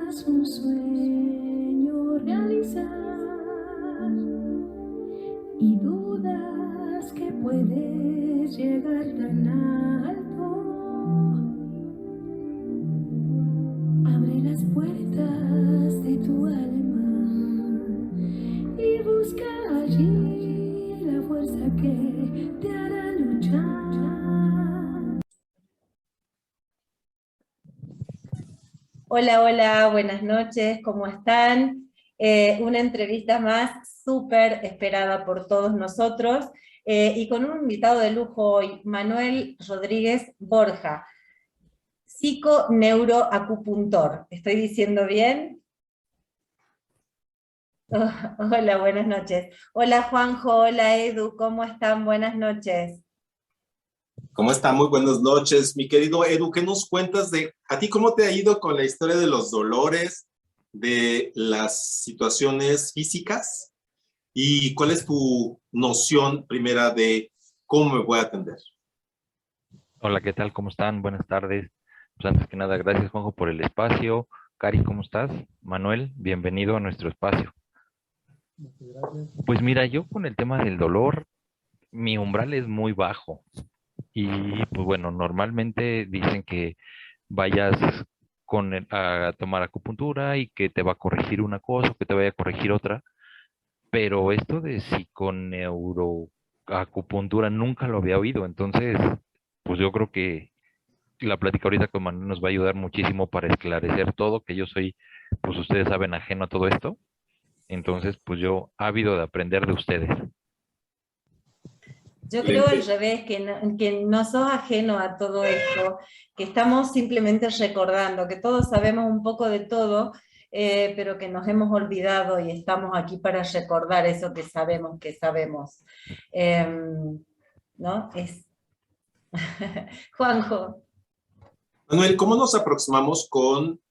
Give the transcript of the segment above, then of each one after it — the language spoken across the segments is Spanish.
tengas un sueño realizar y dudas que puedes llegar tan alto, abre las puertas de tu alma y busca allí la fuerza que te hará luchar. Hola, hola, buenas noches, ¿cómo están? Una entrevista más súper esperada por todos nosotros y con un invitado de lujo hoy, Manuel Rodríguez Borja, psiconeuroacupuntor. ¿Estoy diciendo bien? Oh, hola, buenas noches. Hola Juanjo, hola Edu, ¿cómo están? Buenas noches. ¿Cómo está? Muy buenas noches, mi querido Edu. ¿Qué nos cuentas de a ti? ¿Cómo te ha ido con la historia de los dolores, de las situaciones físicas? ¿Y cuál es tu noción primera de cómo me voy a atender? Hola, ¿qué tal? ¿Cómo están? Buenas tardes. Pues antes que nada, gracias Juanjo por el espacio. Cari, ¿cómo estás? Manuel, bienvenido a nuestro espacio. Pues mira, yo con el tema del dolor, mi umbral es muy bajo. Y pues bueno, normalmente dicen que vayas a tomar acupuntura y que te va a corregir una cosa o que te vaya a corregir otra. Pero esto de psiconeuroacupuntura nunca lo había oído. Entonces, pues yo creo que la plática ahorita con Manuel nos va a ayudar muchísimo para esclarecer todo, que yo soy, pues ustedes saben, ajeno a todo esto. Entonces, pues yo ávido de aprender de ustedes. Yo creo al revés, que no sos ajeno a todo esto, que estamos simplemente recordando, que todos sabemos un poco de todo, pero que nos hemos olvidado y estamos aquí para recordar eso que sabemos que sabemos. ¿No? Juanjo. Manuel, ¿cómo nos aproximamos con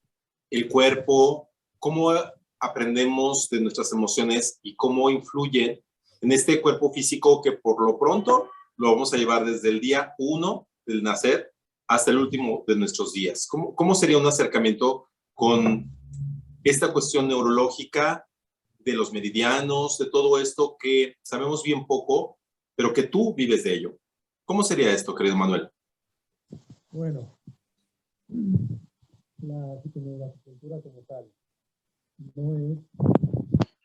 el cuerpo? ¿Cómo aprendemos de nuestras emociones y cómo influyen en este cuerpo físico que por lo pronto lo vamos a llevar desde el día 1 del nacer hasta el último de nuestros días? ¿Cómo sería un acercamiento con esta cuestión neurológica de los meridianos, de todo esto que sabemos bien poco, pero que tú vives de ello? ¿Cómo sería esto, querido Manuel? Bueno, la psiconeuroacupuntura como tal no es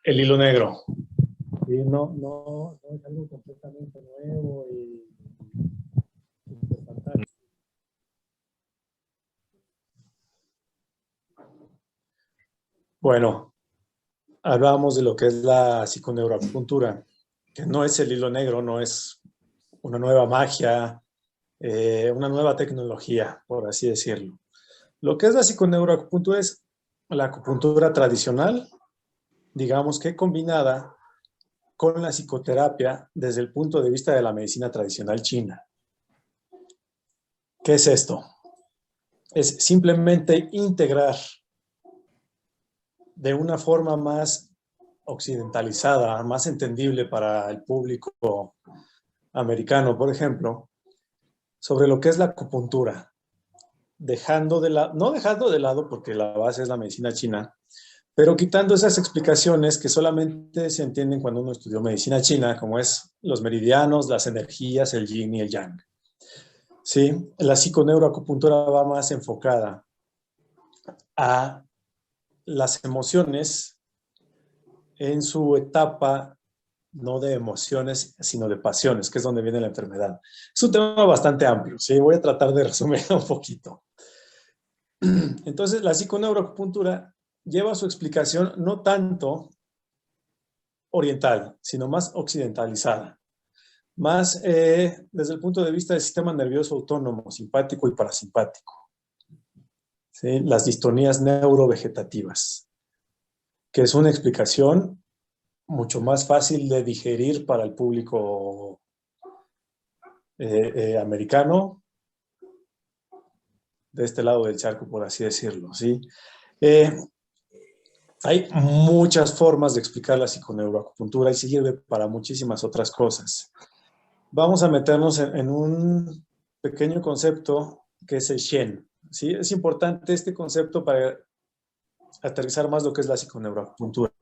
el hilo negro. ¿Sí? No es algo completamente nuevo y fantástico. Bueno, hablábamos de lo que es la psiconeuroacupuntura, que no es el hilo negro, no es una nueva magia, una nueva tecnología, por así decirlo. Lo que es la psiconeuroacupuntura es la acupuntura tradicional, digamos que combinada con la psicoterapia desde el punto de vista de la medicina tradicional china. ¿Qué es esto? Es simplemente integrar de una forma más occidentalizada, más entendible para el público americano, por ejemplo, sobre lo que es la acupuntura, no dejando de lado, porque la base es la medicina china, pero quitando esas explicaciones que solamente se entienden cuando uno estudió medicina china, como es los meridianos, las energías, el yin y el yang. ¿Sí? La psiconeuroacupuntura va más enfocada a las emociones en su etapa no de emociones, sino de pasiones, que es donde viene la enfermedad. Es un tema bastante amplio, ¿sí? Voy a tratar de resumirlo un poquito. Entonces, la psiconeuroacupuntura lleva su explicación no tanto oriental, sino más occidentalizada. Más desde el punto de vista del sistema nervioso autónomo, simpático y parasimpático. ¿Sí? Las distonías neurovegetativas, que es una explicación mucho más fácil de digerir para el público americano, de este lado del charco, por así decirlo. ¿Sí? Hay muchas formas de explicar la psiconeuroacupuntura y sirve para muchísimas otras cosas. Vamos a meternos en un pequeño concepto que es el Shen. ¿Sí? Es importante este concepto para aterrizar más lo que es la psiconeuroacupuntura.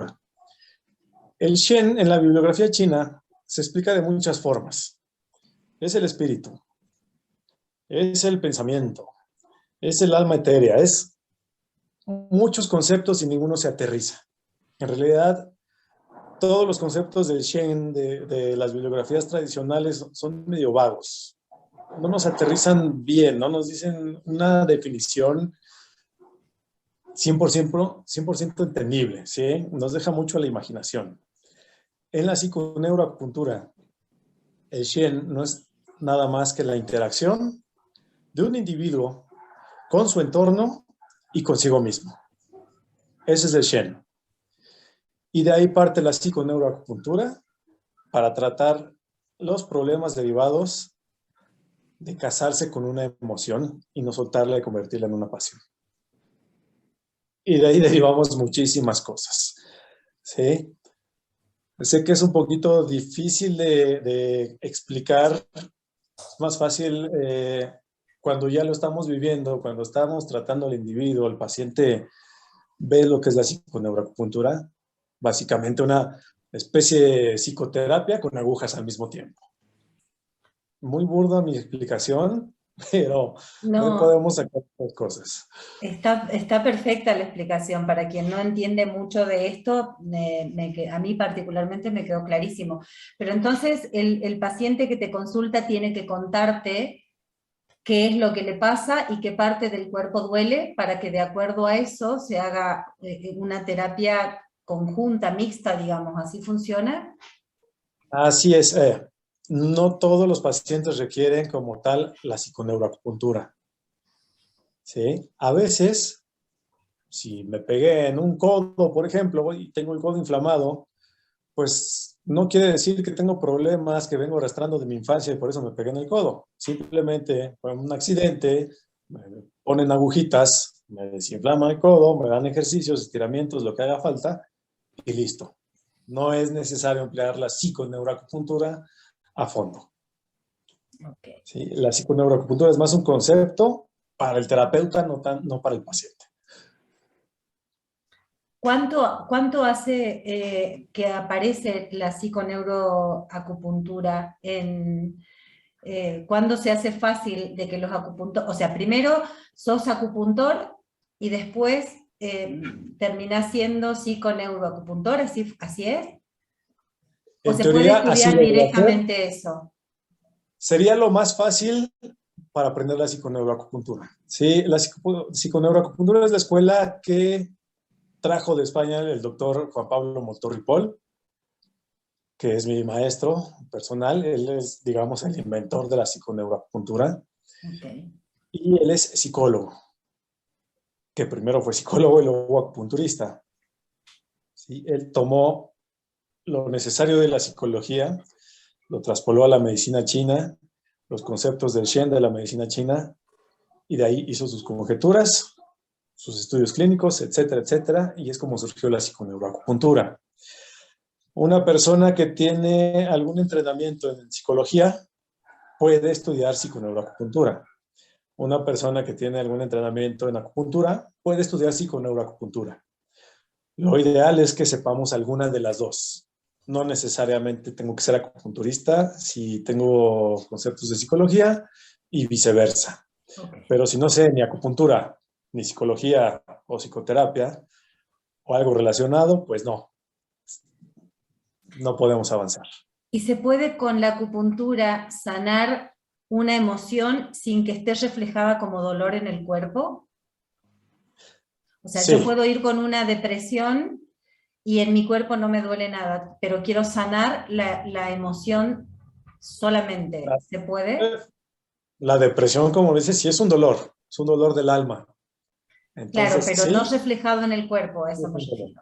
El Shen en la bibliografía china se explica de muchas formas. Es el espíritu, es el pensamiento, es el alma etérea, es muchos conceptos y ninguno se aterriza. En realidad, todos los conceptos del Shen, de las bibliografías tradicionales, son medio vagos. No nos aterrizan bien, no nos dicen una definición 100% entendible, ¿sí? Nos deja mucho a la imaginación. En la psiconeuroacupuntura, el Shen no es nada más que la interacción de un individuo con su entorno y consigo mismo. Ese es el Shen. Y de ahí parte la psiconeuroacupuntura para tratar los problemas derivados de casarse con una emoción y no soltarla y convertirla en una pasión. Y de ahí derivamos muchísimas cosas, ¿sí? Sé que es un poquito difícil de explicar, es más fácil cuando ya lo estamos viviendo, cuando estamos tratando al individuo, el paciente ve lo que es la psiconeuroacupuntura, básicamente una especie de psicoterapia con agujas al mismo tiempo. Muy burda mi explicación, pero no podemos sacar las cosas. Está perfecta la explicación. Para quien no entiende mucho de esto, a mí particularmente me quedó clarísimo. Pero entonces el paciente que te consulta tiene que contarte qué es lo que le pasa y qué parte del cuerpo duele para que de acuerdo a eso se haga una terapia conjunta, mixta, digamos. ¿Así funciona? Así es. No todos los pacientes requieren como tal la psiconeuroacupuntura, ¿sí? A veces, si me pegué en un codo, por ejemplo, y tengo el codo inflamado, pues no quiere decir que tengo problemas que vengo arrastrando de mi infancia y por eso me pegué en el codo. Simplemente fue un accidente, me ponen agujitas, me desinflaman el codo, me dan ejercicios, estiramientos, lo que haga falta y listo. No es necesario emplear la psiconeuroacupuntura a fondo. Okay. ¿Sí? La psiconeuroacupuntura es más un concepto para el terapeuta, no para el paciente. ¿Cuánto hace que aparece la psiconeuroacupuntura? ¿Cuándo se hace fácil de que los acupuntores, o sea, primero sos acupuntor y después terminás siendo psiconeuroacupuntor, ¿así es? ¿O se puede estudiar directamente eso? Sería lo más fácil para aprender la psiconeuroacupuntura. Sí, la psiconeuroacupuntura es la escuela que trajo de España el doctor Juan Pablo Molto-Ripoll, que es mi maestro personal. Él es, digamos, el inventor de la psiconeuroacupuntura. Okay. Y él es psicólogo, que primero fue psicólogo y luego acupunturista. ¿Sí? Él tomó lo necesario de la psicología, lo traspoló a la medicina china, los conceptos del Shen de la medicina china, y de ahí hizo sus conjeturas, sus estudios clínicos, etcétera, etcétera, y es como surgió la psiconeuroacupuntura. Una persona que tiene algún entrenamiento en psicología puede estudiar psiconeuroacupuntura. Una persona que tiene algún entrenamiento en acupuntura puede estudiar psiconeuroacupuntura. Lo ideal es que sepamos alguna de las dos. No necesariamente tengo que ser acupunturista si tengo conceptos de psicología y viceversa. Okay. Pero si no sé ni acupuntura, ni psicología o psicoterapia o algo relacionado, pues no podemos avanzar. ¿Y se puede con la acupuntura sanar una emoción sin que esté reflejada como dolor en el cuerpo? O sea, sí. Yo puedo ir con una depresión y en mi cuerpo no me duele nada, pero quiero sanar la emoción solamente. ¿Se puede? La depresión, como dices, sí es un dolor del alma. Entonces, claro, pero sí, no reflejado en el cuerpo, eso me refiero.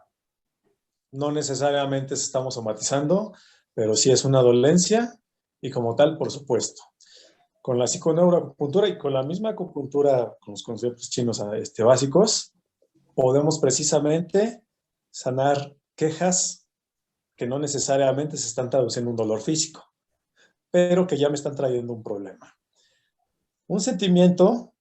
No necesariamente se estamos somatizando, pero sí es una dolencia y como tal, por supuesto. Con la psiconeuroacupuntura y con la misma acupuntura, con los conceptos chinos básicos, podemos precisamente sanar quejas que no necesariamente se están traduciendo en un dolor físico, pero que ya me están trayendo un problema. Un sentimiento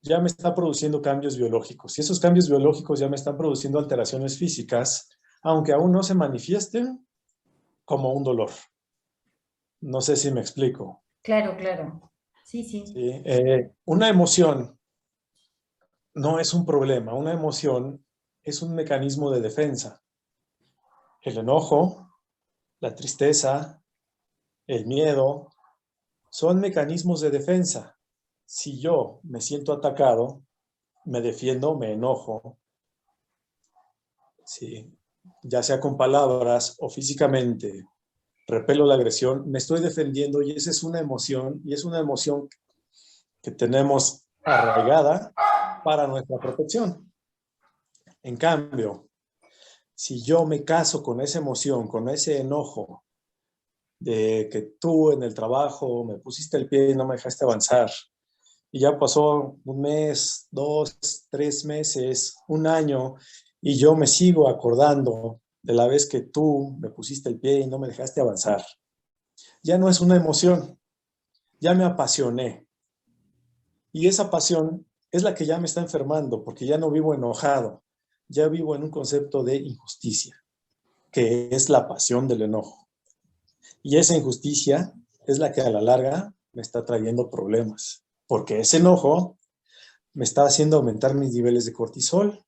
ya me está produciendo cambios biológicos. Y esos cambios biológicos ya me están produciendo alteraciones físicas, aunque aún no se manifiesten como un dolor. No sé si me explico. Claro, claro. Sí, sí. ¿Sí? Una emoción no es un problema. Una emoción es un mecanismo de defensa. El enojo, la tristeza, el miedo, son mecanismos de defensa. Si yo me siento atacado, me defiendo, me enojo, ¿sí? Ya sea con palabras o físicamente, repelo la agresión, me estoy defendiendo y esa es una emoción, y es una emoción que tenemos arraigada para nuestra protección. En cambio, si yo me caso con esa emoción, con ese enojo de que tú en el trabajo me pusiste el pie y no me dejaste avanzar, y ya pasó un mes, 2, 3 meses, un año, y yo me sigo acordando de la vez que tú me pusiste el pie y no me dejaste avanzar. Ya no es una emoción, ya me apasioné. Y esa pasión es la que ya me está enfermando, porque ya no vivo enojado, ya vivo en un concepto de injusticia, que es la pasión del enojo. Y esa injusticia es la que a la larga me está trayendo problemas, porque ese enojo me está haciendo aumentar mis niveles de cortisol,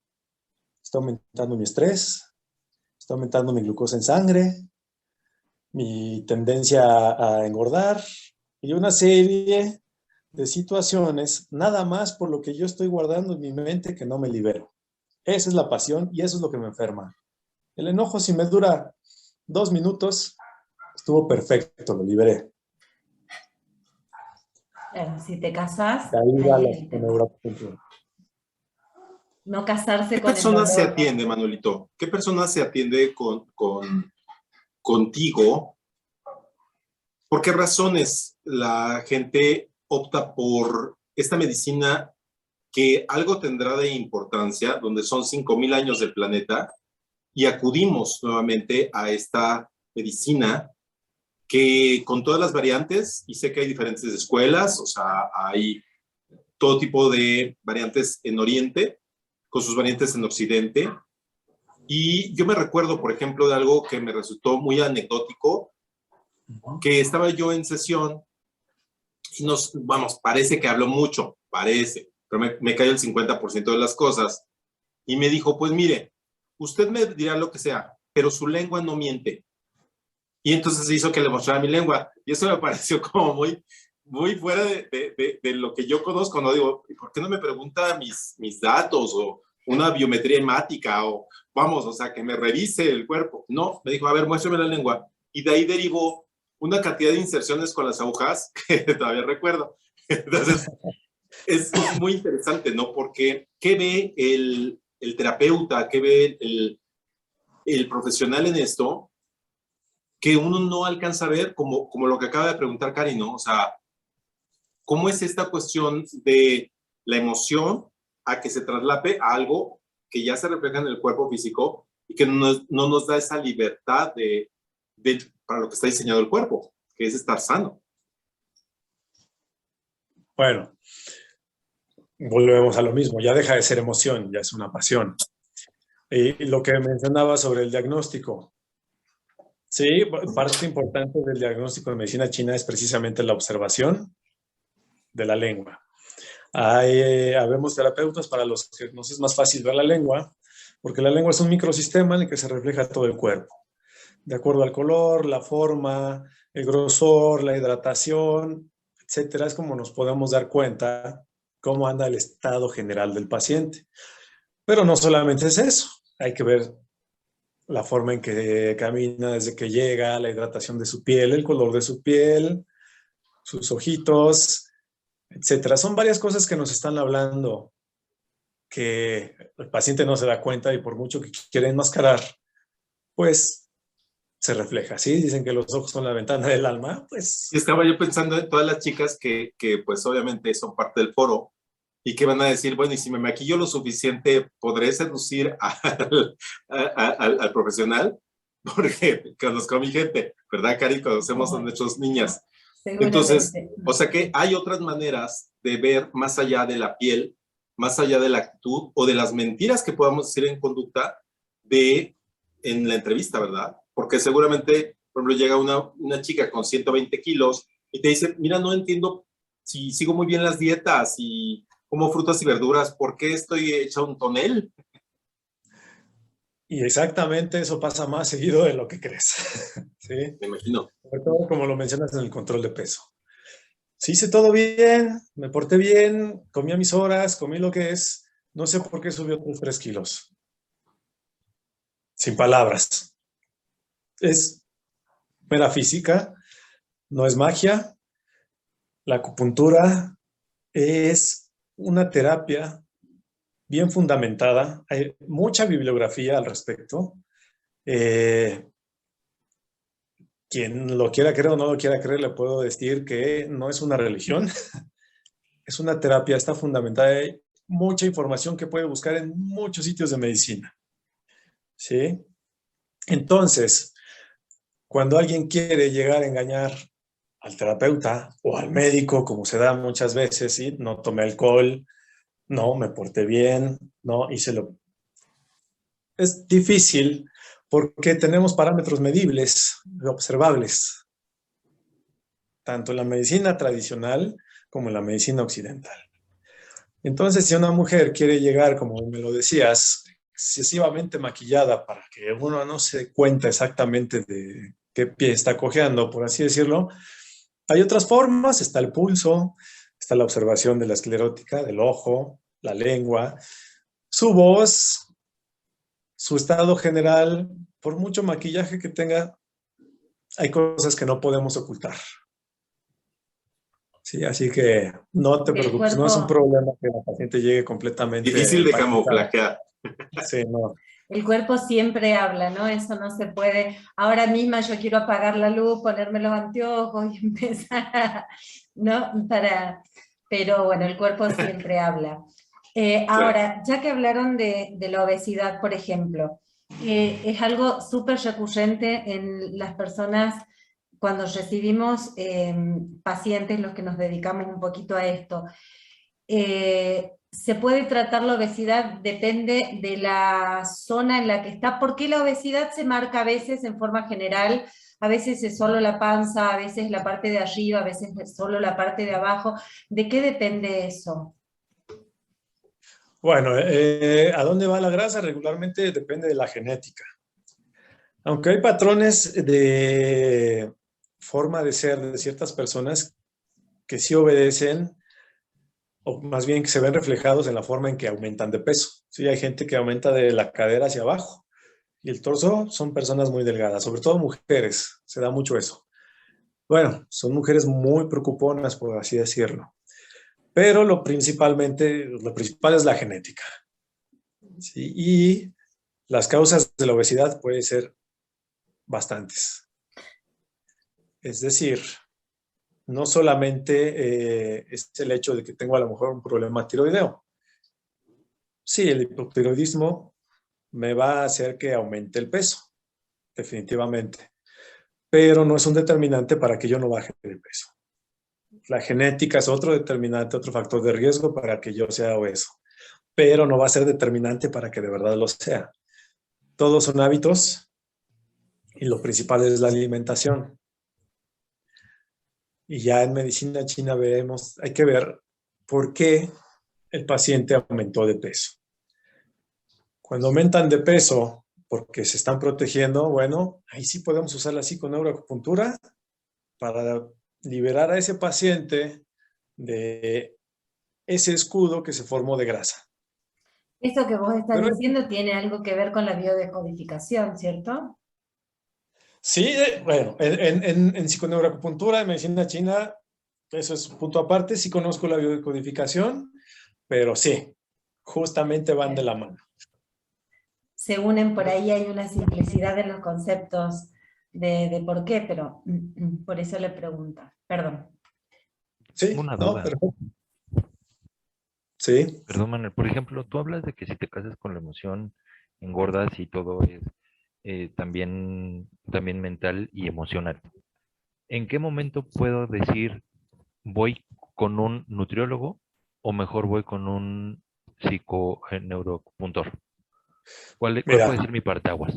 está aumentando mi estrés, está aumentando mi glucosa en sangre, mi tendencia a engordar y una serie de situaciones, nada más por lo que yo estoy guardando en mi mente que no me libero. Esa es la pasión y eso es lo que me enferma. El enojo, si me dura 2 minutos, estuvo perfecto, lo liberé. Claro, si te casas, De ahí va ahí es la el tema. neuroacupuntura. No casarse ¿Qué con el personas se dolor. atiende, Manuelito? ¿Qué personas se atiende contigo? ¿Por qué razones la gente opta por esta medicina que algo tendrá de importancia, donde son 5,000 años del planeta, y acudimos nuevamente a esta medicina que con todas las variantes, y sé que hay diferentes escuelas, o sea, hay todo tipo de variantes en Oriente, con sus variantes en Occidente, y yo me recuerdo, por ejemplo, de algo que me resultó muy anecdótico, que estaba yo en sesión y parece que hablo mucho, parece, pero me cayó el 50% de las cosas, y me dijo, pues mire, usted me dirá lo que sea, pero su lengua no miente. Y entonces hizo que le mostrara mi lengua, y eso me pareció como muy fuera de lo que yo conozco, ¿no? Digo, ¿por qué no me pregunta mis datos o una biometría hemática o vamos, o sea, que me revise el cuerpo? No, me dijo, a ver, muéstrame la lengua. Y de ahí derivó una cantidad de inserciones con las agujas que todavía recuerdo. Entonces, es muy interesante, ¿no? Porque ¿qué ve el terapeuta, qué ve el profesional en esto que uno no alcanza a ver, como lo que acaba de preguntar Cari, ¿no? O sea, ¿cómo es esta cuestión de la emoción a que se traslape a algo que ya se refleja en el cuerpo físico y que no nos da esa libertad para lo que está diseñado el cuerpo, que es estar sano? Bueno, volvemos a lo mismo, ya deja de ser emoción, ya es una pasión. Y lo que mencionaba sobre el diagnóstico. Sí, parte importante del diagnóstico de medicina china es precisamente la observación de la lengua. Habemos terapeutas para los que nos es más fácil ver la lengua, porque la lengua es un microsistema en el que se refleja todo el cuerpo, de acuerdo al color, la forma, el grosor, la hidratación, etcétera. Es como nos podemos dar cuenta cómo anda el estado general del paciente. Pero no solamente es eso, hay que ver la forma en que camina desde que llega, la hidratación de su piel, el color de su piel, sus ojitos, etcétera. Son varias cosas que nos están hablando que el paciente no se da cuenta y por mucho que quiera enmascarar, pues se refleja, ¿sí? Dicen que los ojos son la ventana del alma, pues... Y estaba yo pensando en todas las chicas que pues obviamente son parte del foro y que van a decir, bueno, y si me maquillo lo suficiente, ¿podré seducir al profesional? Porque conozco a mi gente, ¿verdad, Cari? Conocemos a nuestras niñas. Entonces, o sea que hay otras maneras de ver más allá de la piel más allá de la actitud o de las mentiras que podamos decir en conducta en la entrevista, ¿verdad? Porque seguramente, por ejemplo, llega una chica con 120 kilos y te dice, mira, no entiendo si sigo muy bien las dietas y como frutas y verduras, ¿por qué estoy hecha un tonel? Y exactamente eso pasa más seguido de lo que crees. ¿Sí? Me imagino. Sobre todo como lo mencionas en el control de peso. Sí, hice todo bien, me porté bien, comí a mis horas, comí lo que es. No sé por qué subió otros 3 kilos. Sin palabras. Es mera física, no es magia. La acupuntura es una terapia bien fundamentada. Hay mucha bibliografía al respecto. Quien lo quiera creer o no lo quiera creer, le puedo decir que no es una religión, es una terapia, está fundamentada. Hay mucha información que puede buscar en muchos sitios de medicina. ¿Sí? Entonces, cuando alguien quiere llegar a engañar al terapeuta o al médico, como se da muchas veces, ¿sí? No tomé alcohol, no, me porté bien, no, hice lo... Es difícil porque tenemos parámetros medibles, observables, tanto en la medicina tradicional como en la medicina occidental. Entonces, si una mujer quiere llegar, como me lo decías, excesivamente maquillada para que uno no se dé cuenta exactamente de qué pie está cojeando, por así decirlo, hay otras formas, está el pulso, está la observación de la esclerótica, del ojo, la lengua, su voz, su estado general, por mucho maquillaje que tenga, hay cosas que no podemos ocultar. Sí, así que no te El preocupes, no es un cuerpo, problema que la paciente llegue completamente Difícil de maquillada. camuflajear. Sí, no. el cuerpo siempre habla, ¿no? Eso no se puede. Ahora misma yo quiero apagar la luz, ponerme los anteojos y empezar, ¿no? Pero bueno, el cuerpo siempre habla. Ahora, ya que hablaron de la obesidad, por ejemplo, es algo súper recurrente en las personas cuando recibimos pacientes, los que nos dedicamos un poquito a esto. Se puede tratar la obesidad, depende de la zona en la que está. ¿Por qué la obesidad se marca a veces en forma general? A veces es solo la panza, a veces la parte de arriba, a veces es solo la parte de abajo. ¿De qué depende eso? Bueno, ¿a dónde va la grasa? Regularmente depende de la genética. Aunque hay patrones de forma de ser de ciertas personas que sí obedecen, o más bien que se ven reflejados en la forma en que aumentan de peso. Sí, hay gente que aumenta de la cadera hacia abajo y el torso son personas muy delgadas, sobre todo mujeres, se da mucho eso. Bueno, son mujeres muy preocuponas, por así decirlo. Pero lo principal es la genética. ¿Sí? Y las causas de la obesidad pueden ser bastantes. Es decir, no solamente es el hecho de que tengo a lo mejor un problema tiroideo. Sí, el hipotiroidismo me va a hacer que aumente el peso, definitivamente. Pero no es un determinante para que yo no baje de peso. La genética es otro determinante, otro factor de riesgo para que yo sea obeso. Pero no va a ser determinante para que de verdad lo sea. Todos son hábitos y lo principal es la alimentación. Y ya en medicina china hay que ver por qué el paciente aumentó de peso. Cuando aumentan de peso porque se están protegiendo, bueno, ahí sí podemos usar la psiconeuroacupuntura para liberar a ese paciente de ese escudo que se formó de grasa. Esto que vos estás Pero diciendo tiene algo que ver con la biodescodificación, ¿cierto? sí, bueno, en psiconeuroacupuntura, en medicina china, eso es un punto aparte. Sí conozco la biodescodificación, pero sí, justamente van de la mano. Se unen por ahí, hay una simplicidad en los conceptos de por qué, pero por eso le pregunto. Perdón. Sí, Una no, duda. perfecto. Sí. Perdón, Manuel. Por ejemplo, tú hablas de que si te casas con la emoción, engordas y todo es también mental y emocional. ¿En qué momento puedo decir voy con un nutriólogo o mejor voy con un neuroacupuntor? ¿Cuál Mira, puede ser mi parteaguas?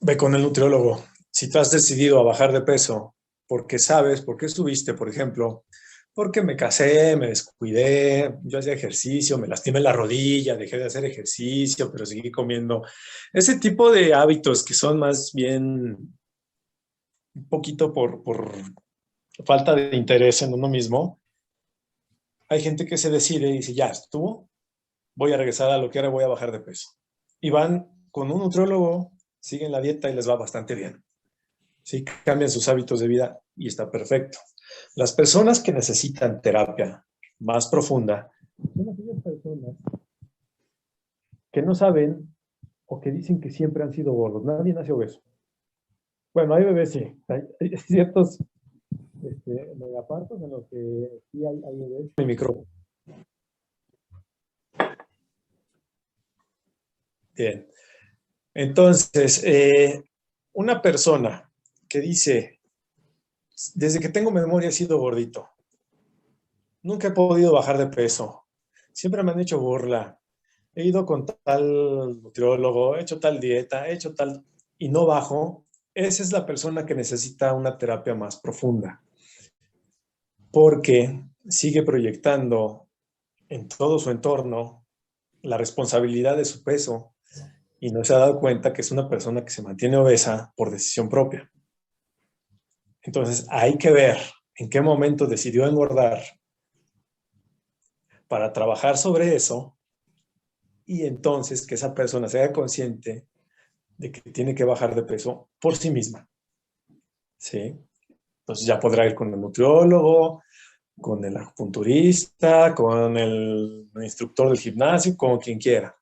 ve con el nutriólogo. Si tú has decidido a bajar de peso porque sabes por qué subiste, por ejemplo, porque me casé, me descuidé, yo hacía ejercicio, me lastimé la rodilla, dejé de hacer ejercicio, pero seguí comiendo. Ese tipo de hábitos que son más bien un poquito por falta de interés en uno mismo. Hay gente que se decide y dice, ya estuvo, voy a regresar a lo que era, voy a bajar de peso. Y van con un nutriólogo, siguen la dieta y les va bastante bien. Sí, cambian sus hábitos de vida y está perfecto. Las personas que necesitan terapia más profunda son aquellas personas que no saben o que dicen que siempre han sido gordos. Nadie nace obeso. Bueno, hay bebés, sí. Hay ciertos megapartos en los que sí hay bebés. El micrófono. Bien. Entonces, una persona que dice, desde que tengo memoria he sido gordito, nunca he podido bajar de peso, siempre me han hecho burla, he ido con tal nutriólogo, he hecho tal dieta, he hecho tal y no bajo, esa es la persona que necesita una terapia más profunda, porque sigue proyectando en todo su entorno la responsabilidad de su peso y no se ha dado cuenta que es una persona que se mantiene obesa por decisión propia. Entonces hay que ver en qué momento decidió engordar para trabajar sobre eso y entonces que esa persona se haga consciente de que tiene que bajar de peso por sí misma. ¿Sí? Entonces ya podrá ir con el nutriólogo, con el acupunturista, con el instructor del gimnasio, con quien quiera.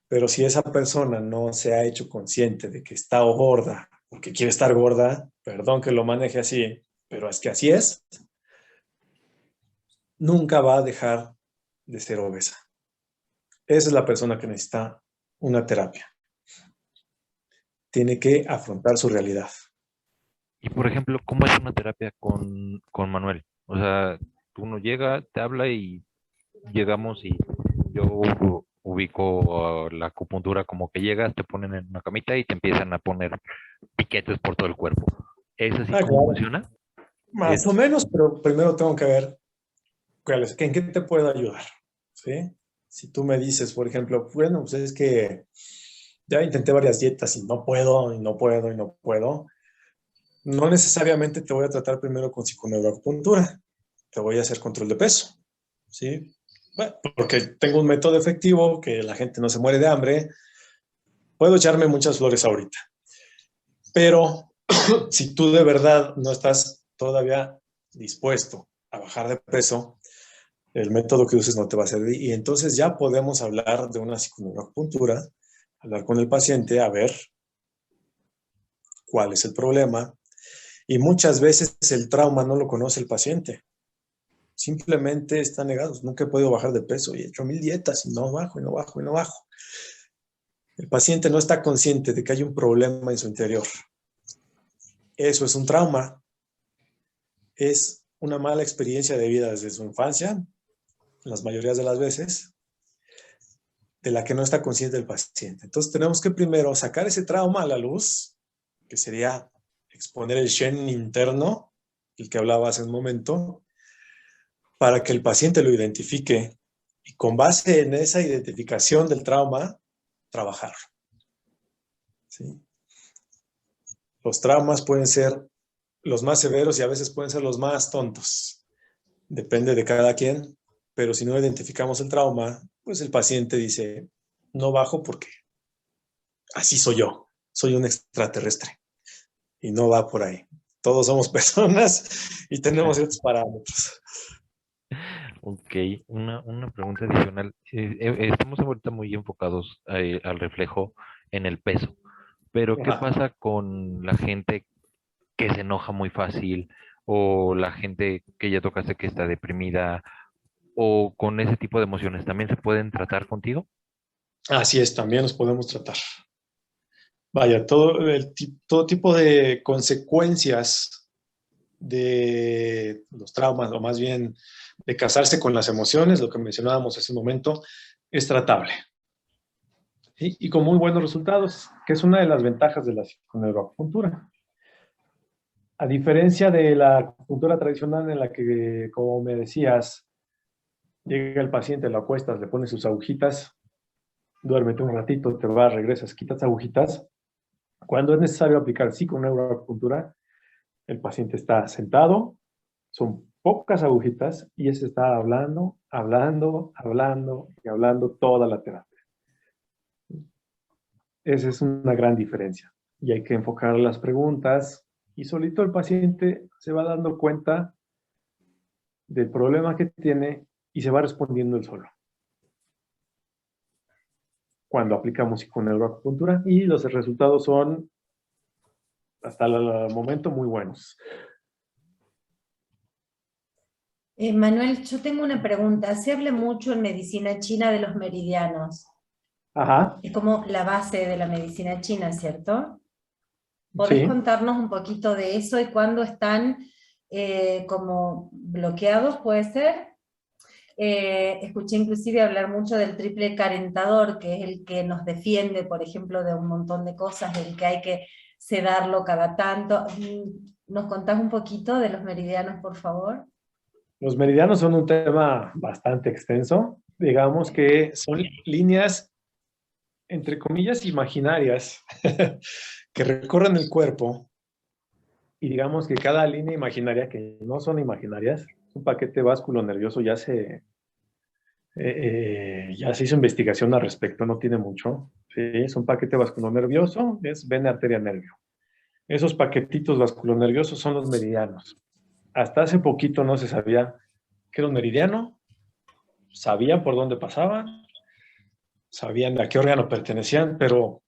Pero si esa persona no se ha hecho consciente de que está gorda, porque quiere estar gorda, perdón que lo maneje así, pero es que así es, nunca va a dejar de ser obesa. Esa es la persona que necesita una terapia. Tiene que afrontar su realidad. Y por ejemplo, ¿cómo es una terapia con Manuel? O sea, uno llega, te habla y llegamos y yo ubico la acupuntura como que llegas, te ponen en una camita y te empiezan a poner piquetes por todo el cuerpo. ¿Es así como Claro. funciona? Más o menos, pero primero tengo que ver en qué te puedo ayudar. ¿Sí? Si tú me dices, por ejemplo, bueno, pues es que ya intenté varias dietas y no puedo, y no puedo, y no puedo, no necesariamente te voy a tratar primero con psiconeuroacupuntura. Te voy a hacer control de peso. ¿Sí? Bueno, porque tengo un método efectivo, que la gente no se muere de hambre. Puedo echarme muchas flores ahorita. Pero si tú de verdad no estás todavía dispuesto a bajar de peso, el método que uses no te va a servir. Y entonces ya podemos hablar de una psiconeuroacupuntura, hablar con el paciente, a ver cuál es el problema. Y muchas veces el trauma no lo conoce el paciente. Simplemente está negado. Nunca he podido bajar de peso y he hecho 1000 dietas y no bajo, y no bajo, y no bajo. El paciente no está consciente de que hay un problema en su interior. Eso es un trauma. Es una mala experiencia de vida desde su infancia, las mayorías de las veces, de la que no está consciente el paciente. Entonces tenemos que primero sacar ese trauma a la luz, que sería exponer el Shen interno, el que hablaba hace un momento, para que el paciente lo identifique y con base en esa identificación del trauma, trabajar. ¿Sí? Los traumas pueden ser los más severos y a veces pueden ser los más tontos. Depende de cada quien, pero si no identificamos el trauma, pues el paciente dice, no bajo porque así soy yo, soy un extraterrestre y no va por ahí. Todos somos personas y tenemos ciertos parámetros. Ok, una pregunta adicional. Estamos ahorita muy enfocados al reflejo en el peso, pero ¿qué Ajá. pasa con la gente que se enoja muy fácil o la gente que ya tocaste que está deprimida o con ese tipo de emociones? ¿También se pueden tratar contigo? Así es, también los podemos tratar. Vaya, todo tipo de consecuencias de los traumas, o más bien de casarse con las emociones, lo que mencionábamos hace un momento, es tratable. ¿Sí? Y con muy buenos resultados, que es una de las ventajas de la psiconeuroacupuntura. A diferencia de la acupuntura tradicional en la que, como me decías, llega el paciente, lo acuestas, le pones sus agujitas, duérmete un ratito, te vas, regresas, quitas agujitas. Cuando es necesario aplicar psiconeuroacupuntura, el paciente está sentado, son pocas agujitas y ese está hablando, hablando, hablando y hablando toda la terapia. Esa es una gran diferencia. Y hay que enfocar las preguntas y solito el paciente se va dando cuenta del problema que tiene y se va respondiendo él solo. Cuando aplicamos psiconeuroacupuntura y los resultados son hasta el momento muy buenos. Manuel, yo tengo una pregunta. Se habla mucho en medicina china de los meridianos. Ajá. Es como la base de la medicina china, ¿cierto? ¿Podés Sí. contarnos un poquito de eso y cuándo están como bloqueados, puede ser? Escuché inclusive hablar mucho del triple carentador, que es el que nos defiende, por ejemplo, de un montón de cosas, el que hay que sedarlo cada tanto. ¿Nos contás un poquito de los meridianos, por favor? Los meridianos son un tema bastante extenso. Digamos que son líneas, entre comillas, imaginarias que recorren el cuerpo. Y digamos que cada línea imaginaria, que no son imaginarias, un paquete vasculo nervioso ya se hizo investigación al respecto, no tiene mucho. ¿Sí? Es un paquete vasculo nervioso, es vena, arteria, nervio. Esos paquetitos vasculonerviosos son los meridianos. Hasta hace poquito no se sabía qué era un meridiano, sabían por dónde pasaban, sabían a qué órgano pertenecían, pero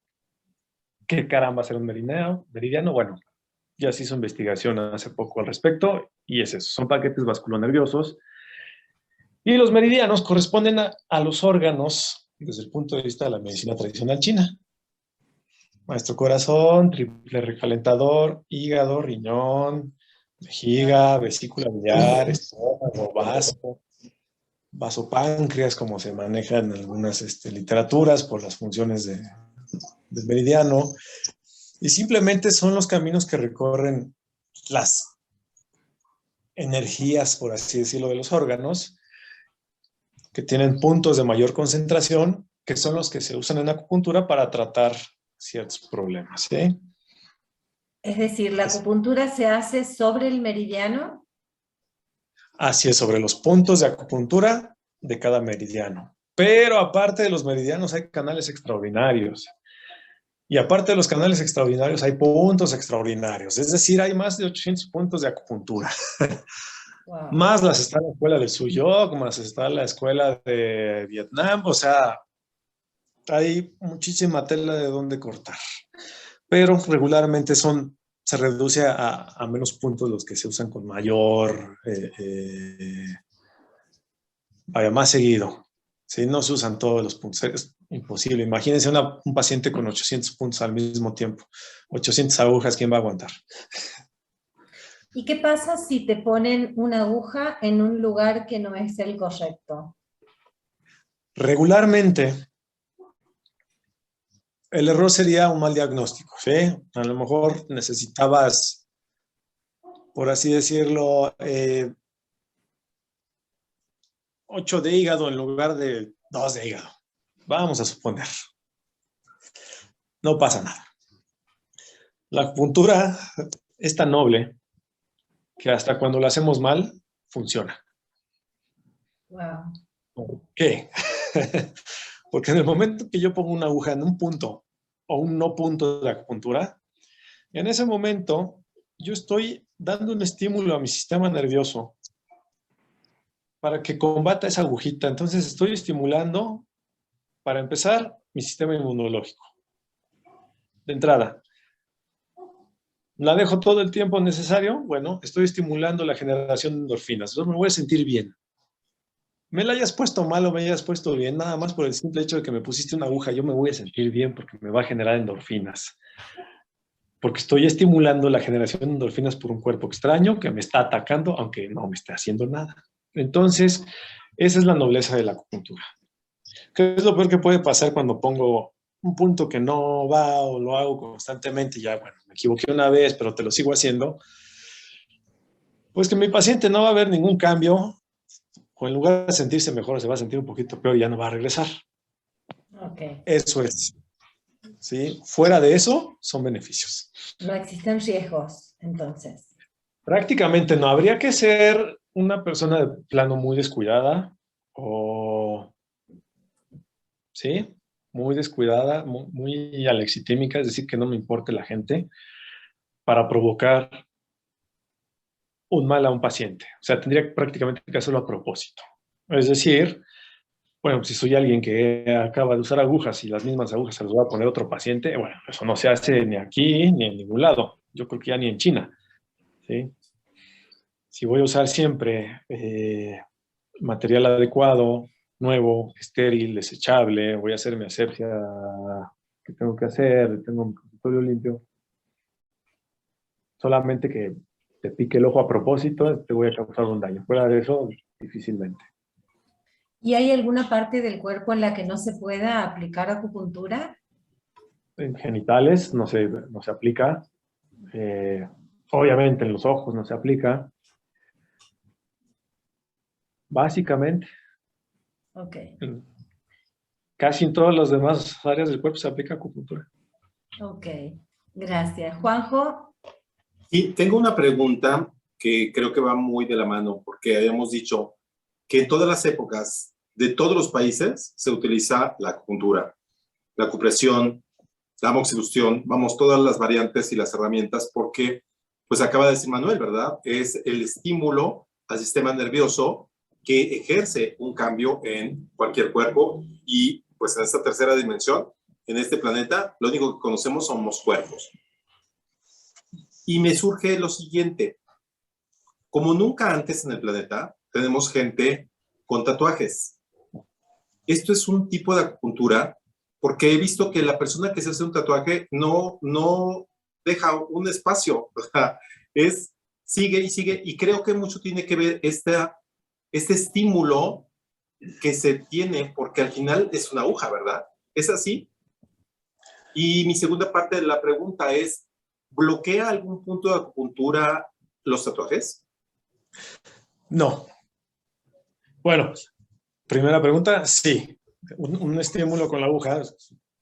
qué caramba era un meridiano. Bueno, ya se hizo investigación hace poco al respecto y es eso, son paquetes vasculonerviosos. Y los meridianos corresponden a los órganos desde el punto de vista de la medicina tradicional china. Nuestro corazón, triple recalentador, hígado, riñón, vejiga, vesícula biliar, estómago, vaso páncreas, como se maneja en algunas literaturas por las funciones del meridiano. Y simplemente son los caminos que recorren las energías, por así decirlo, de los órganos, que tienen puntos de mayor concentración, que son los que se usan en acupuntura para tratar ciertos problemas. ¿Sí? Es decir, ¿la acupuntura se hace sobre el meridiano? Así es, sobre los puntos de acupuntura de cada meridiano. Pero aparte de los meridianos hay canales extraordinarios. Y aparte de los canales extraordinarios hay puntos extraordinarios. Es decir, hay más de 800 puntos de acupuntura. Wow. Más las está la escuela de Suyok, más está la escuela de Vietnam. O sea, hay muchísima tela de dónde cortar. Pero regularmente se reduce a menos puntos los que se usan con mayor, más seguido. ¿Sí? No se usan todos los puntos, es imposible. Imagínense un paciente con 800 puntos al mismo tiempo. 800 agujas, ¿quién va a aguantar? ¿Y qué pasa si te ponen una aguja en un lugar que no es el correcto? Regularmente, el error sería un mal diagnóstico, ¿sí? A lo mejor necesitabas, por así decirlo, 8 de hígado en lugar de 2 de hígado. Vamos a suponer. No pasa nada. La acupuntura es tan noble que hasta cuando la hacemos mal, funciona. Wow. ¿Por qué? Porque en el momento que yo pongo una aguja en un punto o un no punto de acupuntura, en ese momento yo estoy dando un estímulo a mi sistema nervioso para que combata esa agujita. Entonces estoy estimulando, para empezar, mi sistema inmunológico. De entrada, ¿la dejo todo el tiempo necesario? Bueno, estoy estimulando la generación de endorfinas. Entonces me voy a sentir bien. Me la hayas puesto mal o me hayas puesto bien, nada más por el simple hecho de que me pusiste una aguja, yo me voy a sentir bien porque me va a generar endorfinas. Porque estoy estimulando la generación de endorfinas por un cuerpo extraño que me está atacando, aunque no me esté haciendo nada. Entonces, esa es la nobleza de la acupuntura. ¿Qué es lo peor que puede pasar cuando pongo un punto que no va o lo hago constantemente? Ya, bueno, me equivoqué una vez, pero te lo sigo haciendo. Pues que mi paciente no va a ver ningún cambio, o en lugar de sentirse mejor, se va a sentir un poquito peor y ya no va a regresar. Ok. Eso es. ¿Sí? Fuera de eso, son beneficios. No existen riesgos, entonces. Prácticamente no. Habría que ser una persona de plano muy descuidada o, sí, muy descuidada, muy alexitímica, es decir, que no me importe la gente, para provocar un mal a un paciente. O sea, tendría prácticamente que hacerlo a propósito. Es decir, bueno, si soy alguien que acaba de usar agujas y las mismas agujas se las va a poner otro paciente, bueno, eso no se hace ni aquí ni en ningún lado. Yo creo que ya ni en China. ¿Sí? Si voy a usar siempre material adecuado, nuevo, estéril, desechable, voy a hacer mi asepsia que tengo que hacer, tengo mi consultorio limpio, solamente que te pique el ojo a propósito, te voy a causar un daño. Fuera de eso, difícilmente. ¿Y hay alguna parte del cuerpo en la que no se pueda aplicar acupuntura? En genitales no se aplica. Obviamente en los ojos no se aplica. Básicamente, Ok. casi en todas las demás áreas del cuerpo se aplica acupuntura. Ok, gracias. Juanjo. Y tengo una pregunta que creo que va muy de la mano, porque habíamos dicho que en todas las épocas de todos los países se utiliza la acupuntura, la acupresión, la moxibustión, vamos, todas las variantes y las herramientas, porque, pues acaba de decir Manuel, ¿verdad? Es el estímulo al sistema nervioso que ejerce un cambio en cualquier cuerpo y, pues en esta tercera dimensión, en este planeta, lo único que conocemos somos cuerpos. Y me surge lo siguiente, como nunca antes en el planeta, tenemos gente con tatuajes. Esto es un tipo de acupuntura porque he visto que la persona que se hace un tatuaje no deja un espacio, o sea, sigue y sigue, y creo que mucho tiene que ver este estímulo que se tiene, porque al final es una aguja, ¿verdad? ¿Es así? Y mi segunda parte de la pregunta es, ¿bloquea algún punto de acupuntura los tatuajes? No. Bueno, primera pregunta, sí. Un estímulo con la aguja,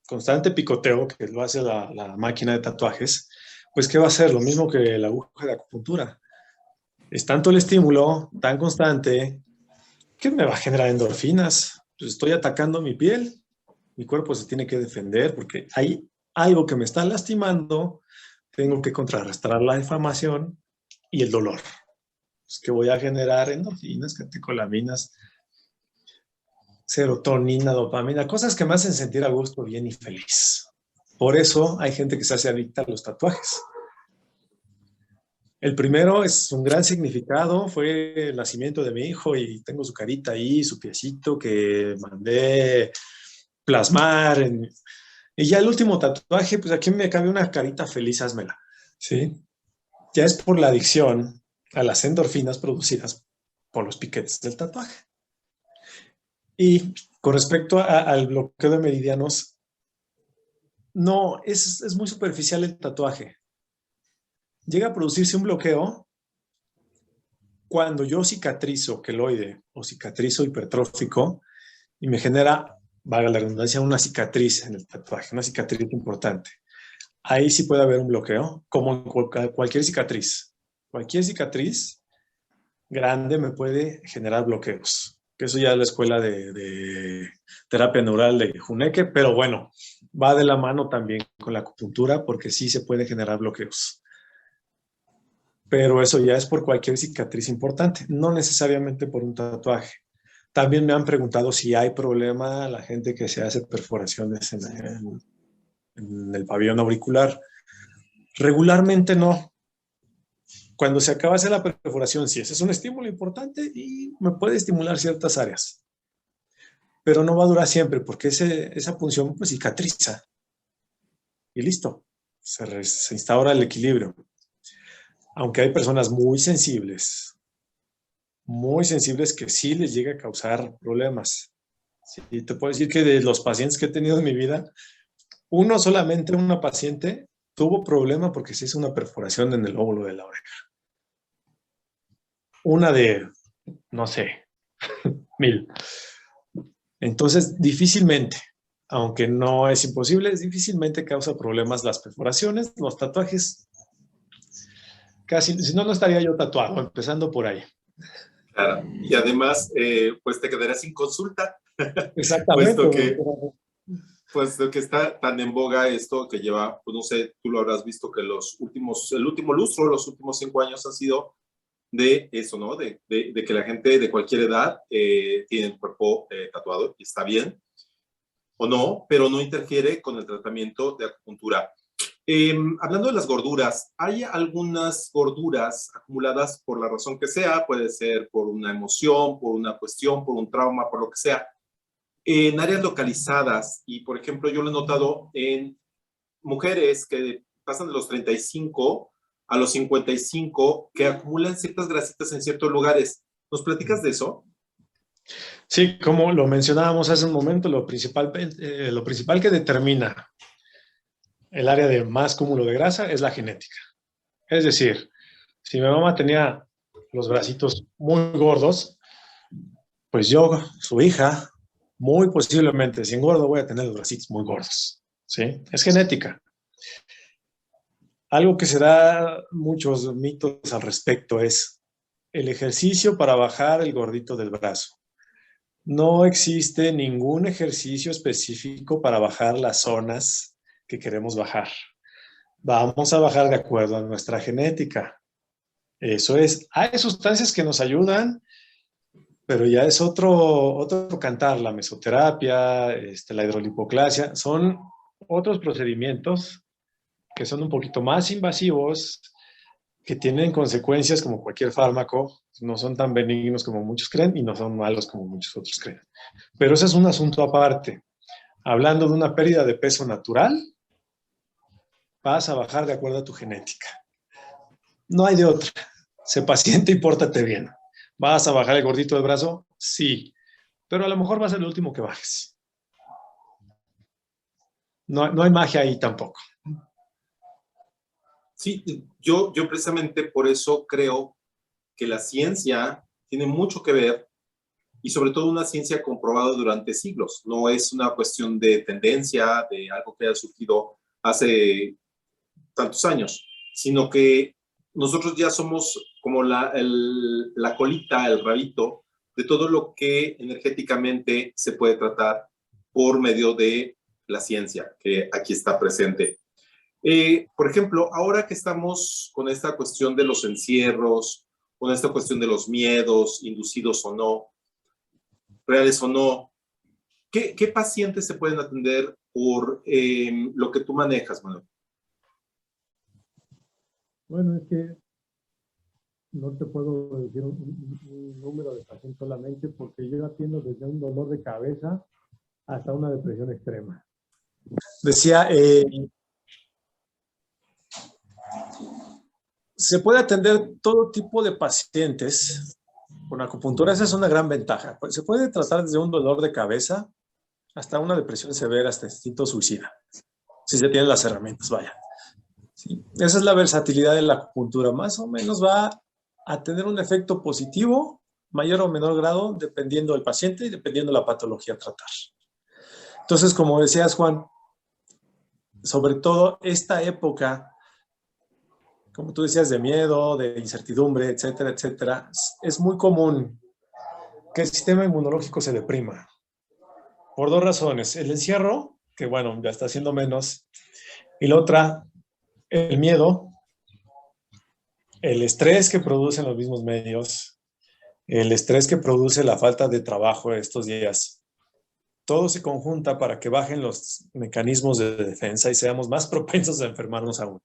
constante picoteo, que lo hace la máquina de tatuajes, pues ¿qué va a hacer? Lo mismo que la aguja de acupuntura. Es tanto el estímulo, tan constante, que me va a generar endorfinas. Pues estoy atacando mi piel, mi cuerpo se tiene que defender porque hay algo que me está lastimando, tengo que contrarrestar la inflamación y el dolor. Es que voy a generar endorfinas, catecolaminas, serotonina, dopamina, cosas que me hacen sentir a gusto, bien y feliz. Por eso hay gente que se hace adicta a los tatuajes. El primero es un gran significado, fue el nacimiento de mi hijo y tengo su carita ahí, su piecito que mandé plasmar. Y ya el último tatuaje, pues aquí me cabe una carita feliz, házmela. ¿Sí? Ya es por la adicción a las endorfinas producidas por los piquetes del tatuaje. Y con respecto al bloqueo de meridianos, no, es muy superficial el tatuaje. Llega a producirse un bloqueo cuando yo cicatrizo queloide o cicatrizo hipertrófico y me genera, valga la redundancia, una cicatriz en el tatuaje, una cicatriz importante. Ahí sí puede haber un bloqueo, como en cualquier cicatriz. Cualquier cicatriz grande me puede generar bloqueos. Que eso ya es la escuela de terapia neural de Huneke, pero bueno, va de la mano también con la acupuntura porque sí se puede generar bloqueos. Pero eso ya es por cualquier cicatriz importante, no necesariamente por un tatuaje. También me han preguntado si hay problema la gente que se hace perforaciones en el pabellón auricular. Regularmente no. Cuando se acaba de hacer la perforación, sí, ese es un estímulo importante y me puede estimular ciertas áreas. Pero no va a durar siempre porque esa punción pues cicatriza. Y listo, se instaura el equilibrio. Aunque hay personas muy sensibles muy sensibles que sí les llega a causar problemas. Sí, te puedo decir que de los pacientes que he tenido en mi vida, solamente una paciente tuvo problema porque se hizo una perforación en el lóbulo de la oreja. Una de, no sé, 1000. Entonces, difícilmente, aunque no es imposible, difícilmente causa problemas las perforaciones, los tatuajes. Casi, si no, no estaría yo tatuado, empezando por ahí. Claro. Y además, pues te quedarás sin consulta, Exactamente. puesto que está tan en boga esto que lleva, pues no sé, tú lo habrás visto que el último lustro, los últimos 5 años han sido de eso, ¿no? De que la gente de cualquier edad tiene el cuerpo tatuado y está bien o no, pero no interfiere con el tratamiento de acupuntura. Hablando de las gorduras, hay algunas gorduras acumuladas por la razón que sea, puede ser por una emoción, por una cuestión, por un trauma, por lo que sea, en áreas localizadas. Y, por ejemplo, yo lo he notado en mujeres que pasan de los 35 a los 55, que acumulan ciertas grasitas en ciertos lugares. ¿Nos platicas de eso? Sí, como lo mencionábamos hace un momento, lo principal que determina el área de más cúmulo de grasa es la genética. Es decir, si mi mamá tenía los bracitos muy gordos, pues yo, su hija, muy posiblemente, si engordo, voy a tener los bracitos muy gordos. ¿Sí? Es genética. Algo que se da muchos mitos al respecto es el ejercicio para bajar el gordito del brazo. No existe ningún ejercicio específico para bajar las zonas que queremos bajar. Vamos a bajar de acuerdo a nuestra genética. Eso es. Hay sustancias que nos ayudan, pero ya es otro cantar. La mesoterapia, la hidrolipoclasia, son otros procedimientos que son un poquito más invasivos, que tienen consecuencias como cualquier fármaco, no son tan benignos como muchos creen y no son malos como muchos otros creen. Pero ese es un asunto aparte. Hablando de una pérdida de peso natural, vas a bajar de acuerdo a tu genética. No hay de otra. Sé paciente y pórtate bien. ¿Vas a bajar el gordito del brazo? Sí. Pero a lo mejor va a ser el último que bajes. No hay magia ahí tampoco. Sí, yo precisamente por eso creo que la ciencia tiene mucho que ver y sobre todo una ciencia comprobada durante siglos. No es una cuestión de tendencia, de algo que haya surgido hace tantos años, sino que nosotros ya somos como la colita, el rabito de todo lo que energéticamente se puede tratar por medio de la ciencia, que aquí está presente. Por ejemplo, ahora que estamos con esta cuestión de los encierros, con esta cuestión de los miedos, inducidos o no, reales o no, ¿qué pacientes se pueden atender por lo que tú manejas, Manuel? Bueno, es que no te puedo decir un número de pacientes solamente porque yo atiendo desde un dolor de cabeza hasta una depresión extrema. Decía, se puede atender todo tipo de pacientes con acupuntura. Esa es una gran ventaja. Se puede tratar desde un dolor de cabeza hasta una depresión severa, hasta instinto suicida, si se tienen las herramientas, vaya. ¿Sí? Esa es la versatilidad de la acupuntura. Más o menos va a tener un efecto positivo, mayor o menor grado, dependiendo del paciente y dependiendo de la patología a tratar. Entonces, como decías, Juan, sobre todo esta época, como tú decías, de miedo, de incertidumbre, etcétera, etcétera, es muy común que el sistema inmunológico se deprima. Por dos razones. El encierro, que bueno, ya está haciendo menos, y la otra, el miedo, el estrés que producen los mismos medios, el estrés que produce la falta de trabajo estos días. Todo se conjunta para que bajen los mecanismos de defensa y seamos más propensos a enfermarnos aún.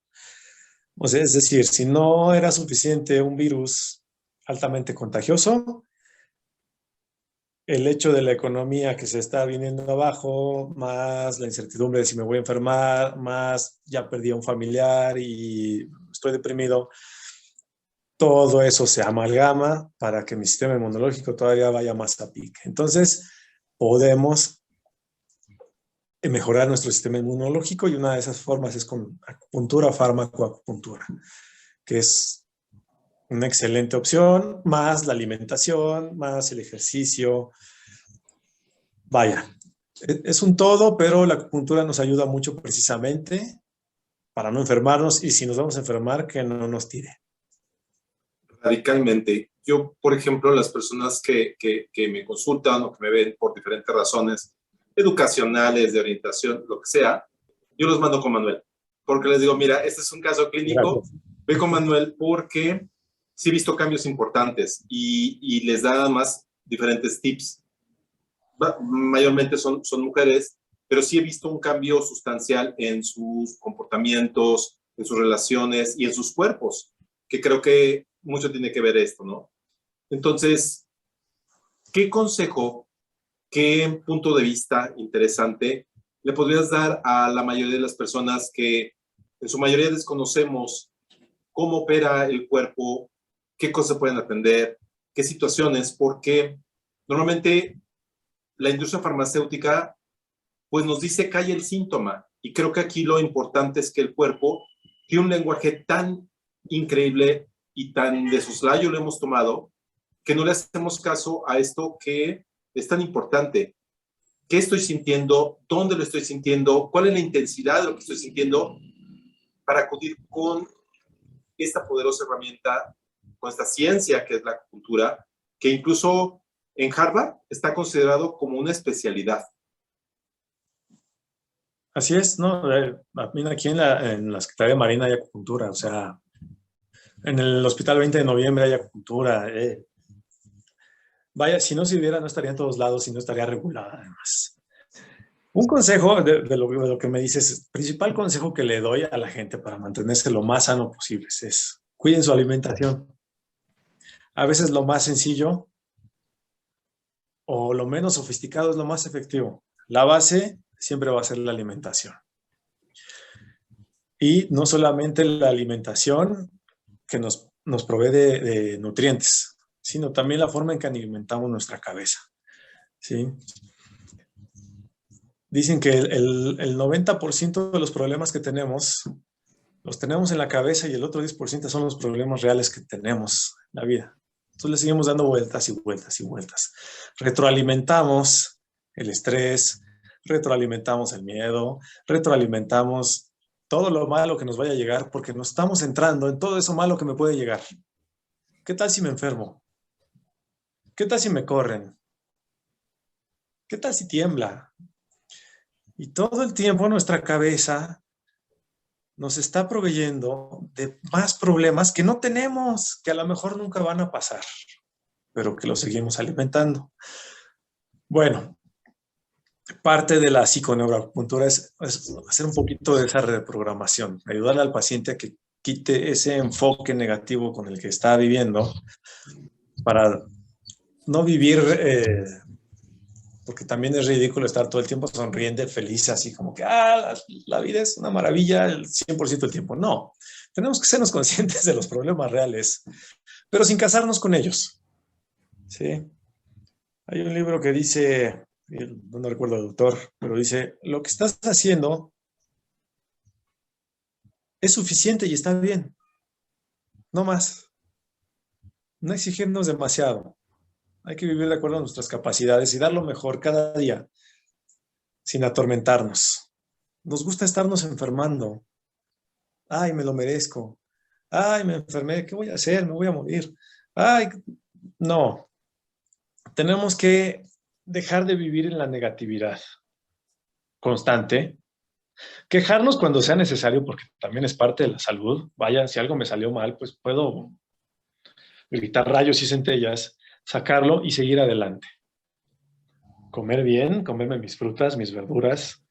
O sea, es decir, si no era suficiente un virus altamente contagioso, el hecho de la economía que se está viniendo abajo, más la incertidumbre de si me voy a enfermar, más ya perdí a un familiar y estoy deprimido, todo eso se amalgama para que mi sistema inmunológico todavía vaya más a pique. Entonces, podemos mejorar nuestro sistema inmunológico y una de esas formas es con acupuntura o farmacoacupuntura, que es una excelente opción, más la alimentación, más el ejercicio. Vaya, es un todo, pero la acupuntura nos ayuda mucho precisamente para no enfermarnos y si nos vamos a enfermar, que no nos tire. Radicalmente. Yo, por ejemplo, las personas que me consultan o que me ven por diferentes razones educacionales, de orientación, lo que sea, yo los mando con Manuel. Porque les digo, mira, este es un caso clínico, Gracias. ve con Manuel porque sí he visto cambios importantes y les da además diferentes tips. Mayormente son mujeres, pero sí he visto un cambio sustancial en sus comportamientos, en sus relaciones y en sus cuerpos, que creo que mucho tiene que ver esto, ¿no? Entonces, ¿qué consejo, qué punto de vista interesante le podrías dar a la mayoría de las personas que en su mayoría desconocemos cómo opera el cuerpo, qué cosas pueden aprender, qué situaciones? Porque normalmente la industria farmacéutica pues nos dice que hay el síntoma y creo que aquí lo importante es que el cuerpo tiene un lenguaje tan increíble y tan de soslayo lo hemos tomado que no le hacemos caso a esto que es tan importante. ¿Qué estoy sintiendo? ¿Dónde lo estoy sintiendo? ¿Cuál es la intensidad de lo que estoy sintiendo? Para acudir con esta poderosa herramienta, con esta ciencia que es la acupuntura, que incluso en Harvard está considerado como una especialidad. Así es, ¿no? Aquí en la Secretaría de Marina hay acupuntura, o sea, en el Hospital 20 de Noviembre hay acupuntura. Vaya, si no sirviera no estaría en todos lados y no estaría regulada además. Un consejo de lo que me dices, el principal consejo que le doy a la gente para mantenerse lo más sano posible es cuiden su alimentación. A veces lo más sencillo o lo menos sofisticado es lo más efectivo. La base siempre va a ser la alimentación. Y no solamente la alimentación que nos provee de nutrientes, sino también la forma en que alimentamos nuestra cabeza. ¿Sí? Dicen que el 90% de los problemas que tenemos los tenemos en la cabeza y el otro 10% son los problemas reales que tenemos en la vida. Entonces le seguimos dando vueltas y vueltas y vueltas. Retroalimentamos el estrés, retroalimentamos el miedo, retroalimentamos todo lo malo que nos vaya a llegar porque nos estamos centrando en todo eso malo que me puede llegar. ¿Qué tal si me enfermo? ¿Qué tal si me corren? ¿Qué tal si tiembla? Y todo el tiempo nuestra cabeza nos está proveyendo de más problemas que no tenemos, que a lo mejor nunca van a pasar, pero que los seguimos alimentando. Bueno, parte de la psiconeuroacupuntura es hacer un poquito de esa reprogramación, ayudarle al paciente a que quite ese enfoque negativo con el que está viviendo para no vivir, porque también es ridículo estar todo el tiempo sonriente, feliz, así como que la vida es una maravilla el 100% del tiempo. No, tenemos que sernos conscientes de los problemas reales, pero sin casarnos con ellos. ¿Sí? Hay un libro que dice, no recuerdo el autor, pero dice, lo que estás haciendo es suficiente y está bien, no más. No exigirnos demasiado. Hay que vivir de acuerdo a nuestras capacidades y dar lo mejor cada día, sin atormentarnos. Nos gusta estarnos enfermando. Ay, me lo merezco. Ay, me enfermé, ¿qué voy a hacer? Me voy a morir. Ay, no. Tenemos que dejar de vivir en la negatividad constante. Quejarnos cuando sea necesario, porque también es parte de la salud. Vaya, si algo me salió mal, pues puedo gritar rayos y centellas, sacarlo y seguir adelante. Comer bien, comerme mis frutas, mis verduras,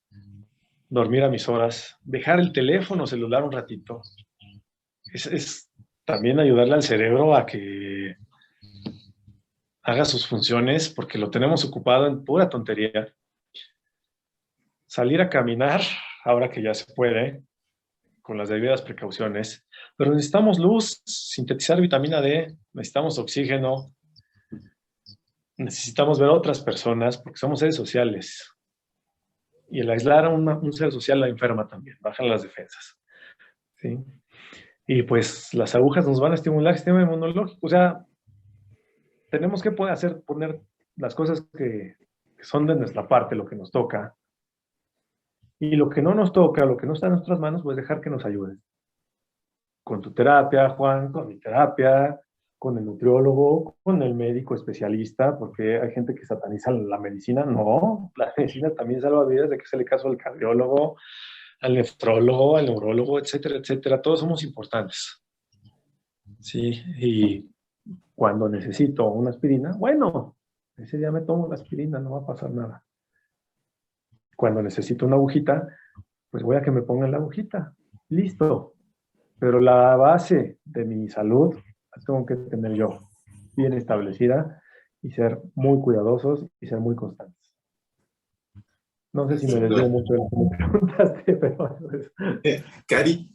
dormir a mis horas, dejar el teléfono celular un ratito. Es también ayudarle al cerebro a que haga sus funciones, porque lo tenemos ocupado en pura tontería. Salir a caminar, ahora que ya se puede. con las debidas precauciones, pero necesitamos luz, sintetizar vitamina D, necesitamos oxígeno, necesitamos ver a otras personas porque somos seres sociales. Y el aislar a un ser social la enferma también, bajan las defensas. ¿Sí? Y pues las agujas nos van a estimular el sistema inmunológico. O sea, tenemos que poner las cosas que son de nuestra parte, lo que nos toca. Y lo que no nos toca, lo que no está en nuestras manos, pues dejar que nos ayuden. Con tu terapia, Juan, con mi terapia, con el nutriólogo, con el médico especialista, porque hay gente que sataniza la medicina. No, la medicina también salva vidas, de que se le caso al cardiólogo, al nefrólogo, al neurólogo, etcétera, etcétera. Todos somos importantes. Sí, y cuando necesito una aspirina, bueno, ese día me tomo la aspirina, no va a pasar nada. Cuando necesito una agujita, pues voy a que me pongan la agujita. Listo. Pero la base de mi salud la tengo que tener yo bien establecida y ser muy cuidadosos y ser muy constantes. No sé si me desvío mucho de lo que me preguntaste, pero... Cari.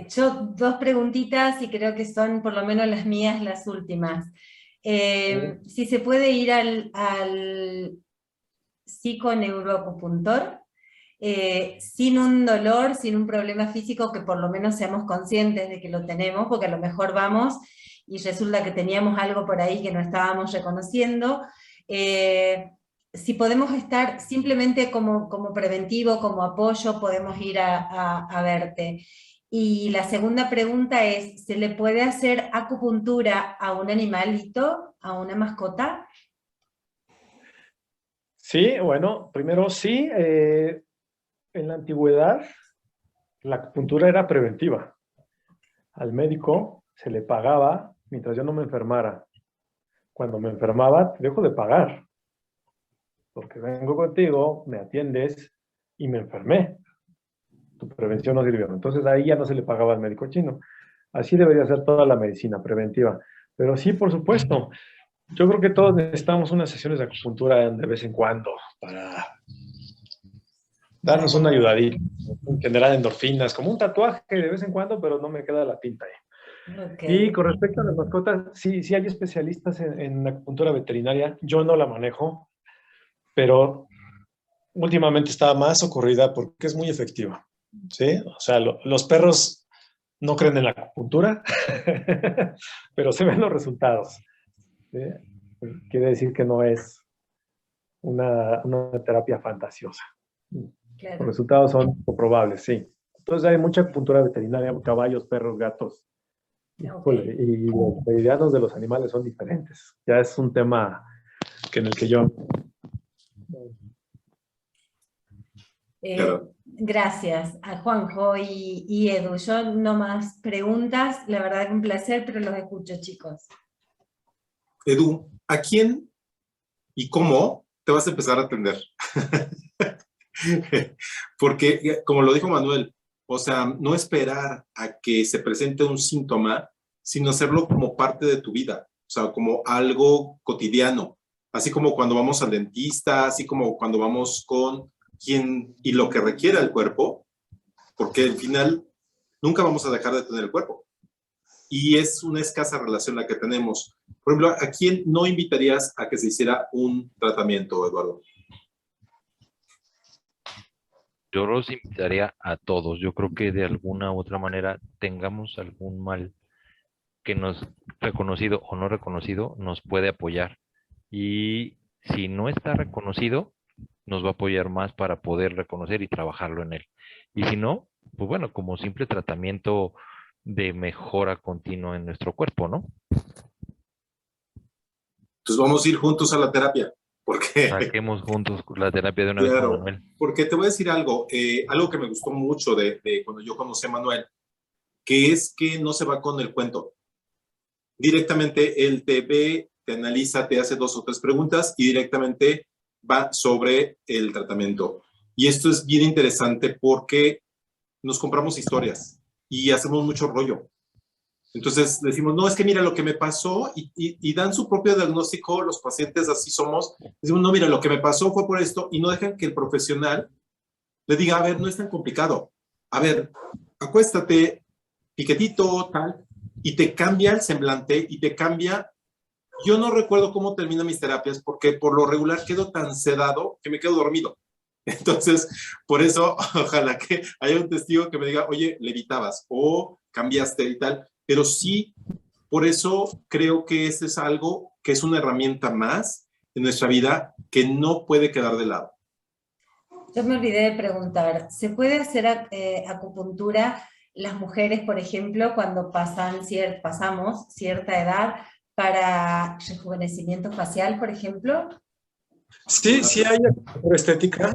Yo dos preguntitas y creo que son por lo menos las mías las últimas. Si se puede ir al psiconeuroacupuntor, sin un dolor, sin un problema físico, que por lo menos seamos conscientes de que lo tenemos, porque a lo mejor vamos y resulta que teníamos algo por ahí que no estábamos reconociendo. Si podemos estar simplemente como preventivo, como apoyo, podemos ir a verte. Y la segunda pregunta es, ¿se le puede hacer acupuntura a un animalito, a una mascota? Sí, bueno, primero sí. En la antigüedad, la acupuntura era preventiva. Al médico se le pagaba mientras yo no me enfermara. Cuando me enfermaba, te dejo de pagar. Porque vengo contigo, me atiendes y me enfermé. Tu prevención no sirvió. Entonces ahí ya no se le pagaba al médico chino. Así debería ser toda la medicina preventiva. Pero sí, por supuesto, yo creo que todos necesitamos unas sesiones de acupuntura de vez en cuando para darnos una ayudadita, generar endorfinas, como un tatuaje de vez en cuando, pero no me queda la tinta ahí. Okay. Y con respecto a las mascotas, sí hay especialistas en acupuntura veterinaria. Yo no la manejo, pero últimamente está más ocurrida porque es muy efectiva. ¿Sí? O sea, los perros no creen en la acupuntura, pero se ven los resultados. ¿Sí? Quiere decir que no es una terapia fantasiosa. Claro. Los resultados son comprobables, sí. Entonces hay mucha acupuntura veterinaria, caballos, perros, gatos. Okay. Y los meridianos de los animales son diferentes. Ya es un tema en el que yo... Gracias a Juanjo y Edu. Yo no más preguntas, la verdad que un placer, pero los escucho, chicos. Edu, ¿a quién y cómo te vas a empezar a atender? Porque, como lo dijo Manuel, o sea, no esperar a que se presente un síntoma, sino hacerlo como parte de tu vida, o sea, como algo cotidiano, así como cuando vamos al dentista, así como cuando vamos con quien y lo que requiera el cuerpo, porque al final nunca vamos a dejar de tener el cuerpo. Y es una escasa relación la que tenemos. Por ejemplo, ¿a quién no invitarías a que se hiciera un tratamiento, Eduardo? Yo los invitaría a todos. Yo creo que de alguna u otra manera tengamos algún mal que nos, reconocido o no reconocido, nos puede apoyar. Y si no está reconocido, nos va a apoyar más para poder reconocer y trabajarlo en él. Y si no, pues bueno, como simple tratamiento de mejora continua en nuestro cuerpo, ¿no? Entonces vamos a ir juntos a la terapia. Porque saquemos juntos la terapia de una claro, vez con Manuel. Porque te voy a decir algo, algo que me gustó mucho de cuando yo conocí a Manuel, que es que no se va con el cuento. Directamente él te ve, te analiza, te hace 2 o 3 preguntas y directamente va sobre el tratamiento. Y esto es bien interesante porque nos compramos historias y hacemos mucho rollo. Entonces decimos, no, es que mira lo que me pasó y dan su propio diagnóstico, los pacientes así somos. Decimos, no, mira, lo que me pasó fue por esto y no dejan que el profesional le diga, a ver, no es tan complicado. A ver, acuéstate, piquetito, tal, y te cambia el semblante y te cambia. Yo no recuerdo cómo terminan mis terapias porque por lo regular quedo tan sedado que me quedo dormido. Entonces, por eso, ojalá que haya un testigo que me diga, oye, levitabas o cambiaste y tal, pero sí, por eso creo que este es algo que es una herramienta más en nuestra vida que no puede quedar de lado. Yo me olvidé de preguntar, ¿se puede hacer acupuntura las mujeres, por ejemplo, cuando pasamos cierta edad para rejuvenecimiento facial, por ejemplo? Sí, sí hay acupuntura estética.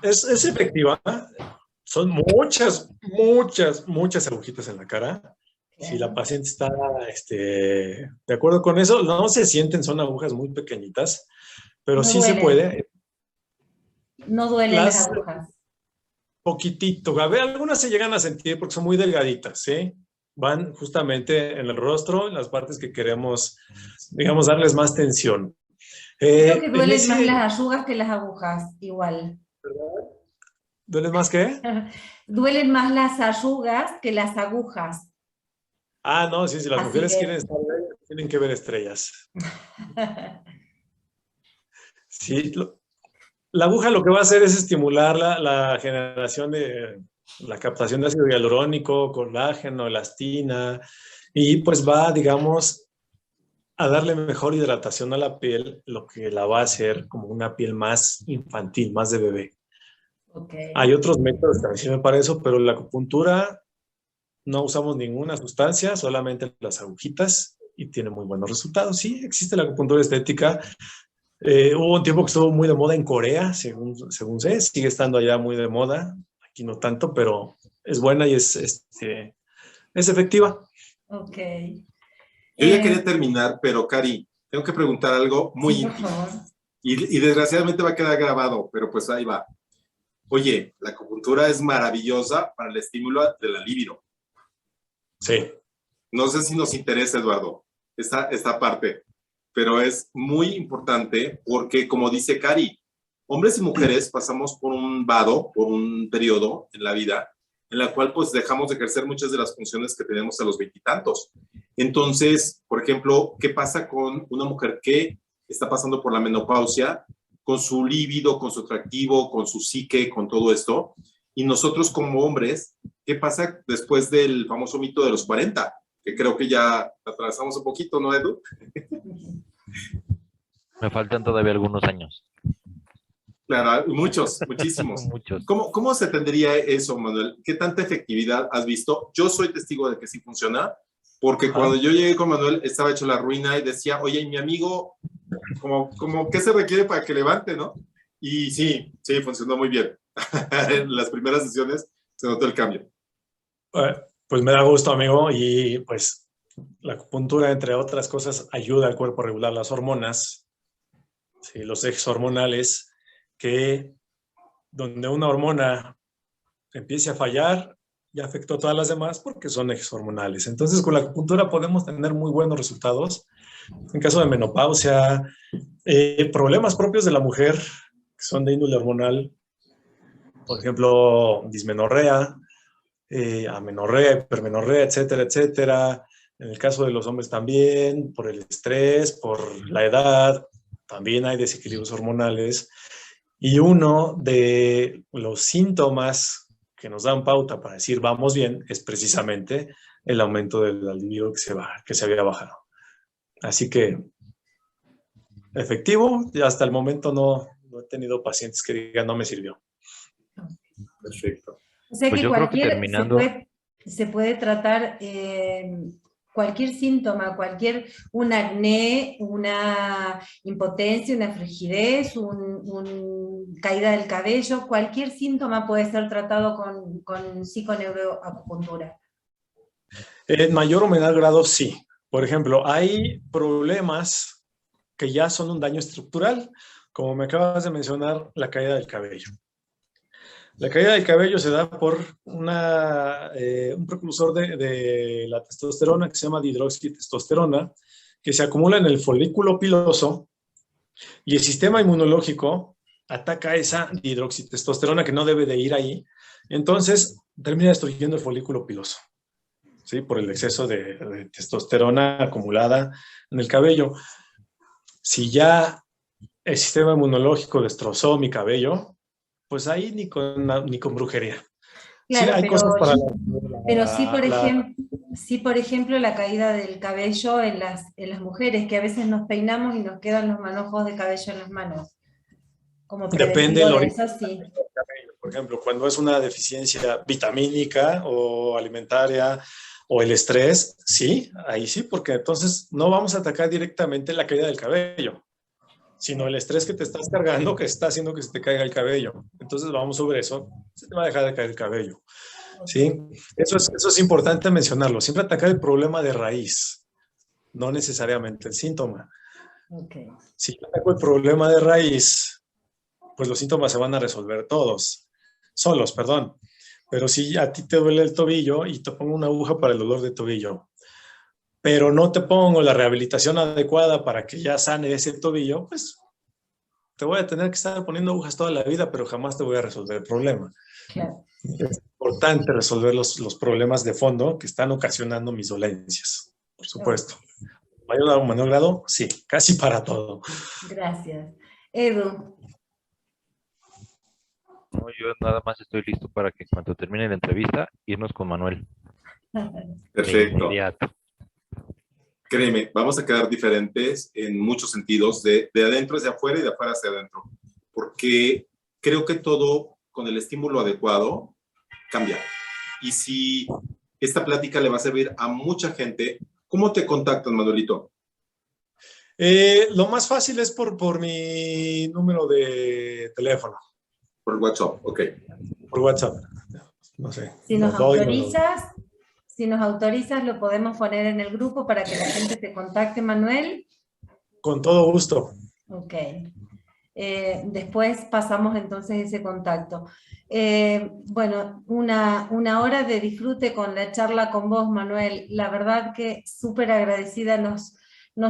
Es efectiva. Son muchas agujitas en la cara. Si la paciente está de acuerdo con eso, no se sienten, son agujas muy pequeñitas, pero No sí duelen. se puede. No duelen las agujas. Poquitito. A ver, algunas se llegan a sentir porque son muy delgaditas, ¿sí? Van justamente en el rostro, en las partes que queremos, digamos, darles más tensión. Creo que duelen más las arrugas que las agujas, igual. ¿Duelen más qué? Duelen más las arrugas que las agujas. Ah, no, sí, si las Así mujeres que... quieren estar bellas, tienen que ver estrellas. Sí, la aguja lo que va a hacer es estimular la generación de la captación de ácido hialurónico, colágeno, elastina, y pues va, digamos, a darle mejor hidratación a la piel, lo que la va a hacer como una piel más infantil, más de bebé. Okay. Hay otros métodos que a mí sí me para eso, pero la acupuntura no usamos ninguna sustancia, solamente las agujitas y tiene muy buenos resultados. Sí, existe la acupuntura estética. Hubo un tiempo que estuvo muy de moda en Corea, según sé, sigue estando allá muy de moda, aquí no tanto, pero es buena y es efectiva. Ok. Yo ya quería terminar, pero Cari, tengo que preguntar algo muy sí, íntimo. por favor. Y desgraciadamente va a quedar grabado, pero pues ahí va. Oye, la acupuntura es maravillosa para el estímulo de la libido. Sí. No sé si nos interesa, Eduardo, esta parte, pero es muy importante porque, como dice Cari, hombres y mujeres pasamos por un vado, por un periodo en la vida, en la cual pues dejamos de ejercer muchas de las funciones que tenemos a los 20 y tantos. Entonces, por ejemplo, ¿qué pasa con una mujer que está pasando por la menopausia, con su líbido, con su atractivo, con su psique, con todo esto? Y nosotros como hombres, ¿qué pasa después del famoso mito de los 40? Que creo que ya atravesamos un poquito, ¿no, Edu? Me faltan todavía algunos años. Claro, muchísimos. Muchos. ¿Cómo se tendría eso, Manuel? ¿Qué tanta efectividad has visto? Yo soy testigo de que sí funciona, porque cuando yo llegué con Manuel estaba hecho la ruina y decía, oye, mi amigo, como ¿qué se requiere para que levante, no? Y sí, funcionó muy bien. En las primeras sesiones se notó el cambio. Pues me da gusto, amigo, y pues la acupuntura, entre otras cosas, ayuda al cuerpo a regular las hormonas, ¿sí? Los ejes hormonales, que donde una hormona empiece a fallar, ya afectó a todas las demás porque son ejes hormonales. Entonces, con la acupuntura podemos tener muy buenos resultados. En caso de menopausia, problemas propios de la mujer, que son de índole hormonal, por ejemplo, dismenorrea, amenorrea, hipermenorrea, etcétera, etcétera. En el caso de los hombres también, por el estrés, por la edad, también hay desequilibrios hormonales. Y uno de los síntomas que nos dan pauta para decir vamos bien es precisamente el aumento del libido que se había bajado. Así que, efectivo, y hasta el momento no he tenido pacientes que digan no me sirvió. Perfecto. O sea Pues que yo creo que terminando... se puede tratar cualquier síntoma, un acné, una impotencia, una frigidez, una caída del cabello, cualquier síntoma puede ser tratado con psiconeuroacupuntura. En mayor o menor grado, sí. Por ejemplo, hay problemas que ya son un daño estructural, como me acabas de mencionar, la caída del cabello. La caída del cabello se da por un precursor de la testosterona que se llama dihidroxitestosterona, que se acumula en el folículo piloso y el sistema inmunológico, ataca esa dihidroxitestosterona que no debe de ir ahí. Entonces, termina destruyendo el folículo piloso, ¿sí? Por el exceso de testosterona acumulada en el cabello. Si ya el sistema inmunológico destrozó mi cabello, pues ahí ni con brujería. Claro, Sí, hay cosas para pero sí, por ejemplo, la caída del cabello en las mujeres, que a veces nos peinamos y nos quedan los manojos de cabello en las manos. Como depende preventivo del de origen eso, sí. del cabello. Por ejemplo, cuando es una deficiencia vitamínica o alimentaria o el estrés, sí, ahí sí, porque entonces no vamos a atacar directamente la caída del cabello, sino el estrés que te estás cargando que está haciendo que se te caiga el cabello. Entonces vamos sobre eso, se te va a dejar de caer el cabello. ¿Sí? Eso es importante mencionarlo. Siempre atacar el problema de raíz, no necesariamente el síntoma. Okay. Si yo ataco el problema de raíz, pues los síntomas se van a resolver solos, perdón. Pero si a ti te duele el tobillo y te pongo una aguja para el dolor de tobillo, pero no te pongo la rehabilitación adecuada para que ya sane ese tobillo, pues te voy a tener que estar poniendo agujas toda la vida, pero jamás te voy a resolver el problema. Claro. Es importante resolver los problemas de fondo que están ocasionando mis dolencias, por supuesto. ¿Mayor o menor grado? Sí, casi para todo. Gracias. Edu. No, yo nada más estoy listo para que cuando termine la entrevista, irnos con Manuel. Perfecto. De inmediato. Créeme, vamos a quedar diferentes en muchos sentidos, de adentro hacia afuera y de afuera hacia adentro, porque creo que todo con el estímulo adecuado cambia. Y si esta plática le va a servir a mucha gente, ¿cómo te contactan, Manuelito? Lo más fácil es por mi número de teléfono. Por WhatsApp, ok. Por WhatsApp. No sé. Si nos autorizas, lo podemos poner en el grupo para que la gente te contacte, Manuel. Con todo gusto. Ok. Después pasamos entonces ese contacto. Bueno, una hora de disfrute con la charla con vos, Manuel. La verdad que súper agradecida, nos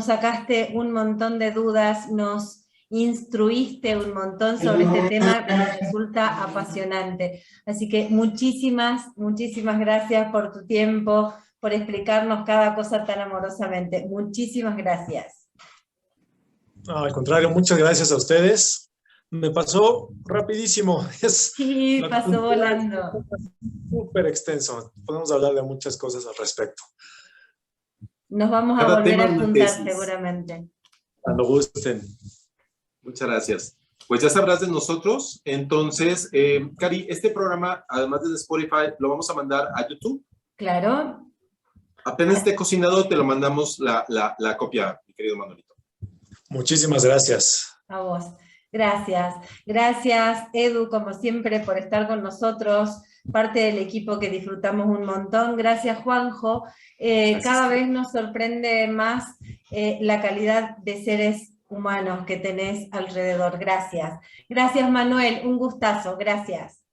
sacaste un montón de dudas, nos instruiste un montón sobre este tema que me resulta apasionante. Así que muchísimas gracias por tu tiempo, por explicarnos cada cosa tan amorosamente. Muchísimas gracias. No, al contrario, muchas gracias a ustedes. Me pasó rapidísimo. Sí, pasó volando. Súper extenso. Podemos hablar de muchas cosas al respecto. Nos vamos a volver a juntar seguramente. Cuando gusten. Muchas gracias. Pues ya sabrás de nosotros. Entonces, Cari, este programa, además de Spotify, lo vamos a mandar a YouTube. Claro. Apenas esté cocinado, te lo mandamos la copia, mi querido Manuelito. Muchísimas gracias. A vos. Gracias. Gracias, Edu, como siempre, por estar con nosotros, parte del equipo que disfrutamos un montón. Gracias, Juanjo. Gracias. Cada vez nos sorprende más la calidad de seres humanos que tenés alrededor. Gracias. Gracias, Manuel. Un gustazo. Gracias.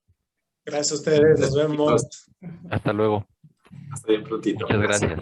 Gracias a ustedes. Nos vemos. Hasta luego. Hasta bien prontito. Muchas gracias.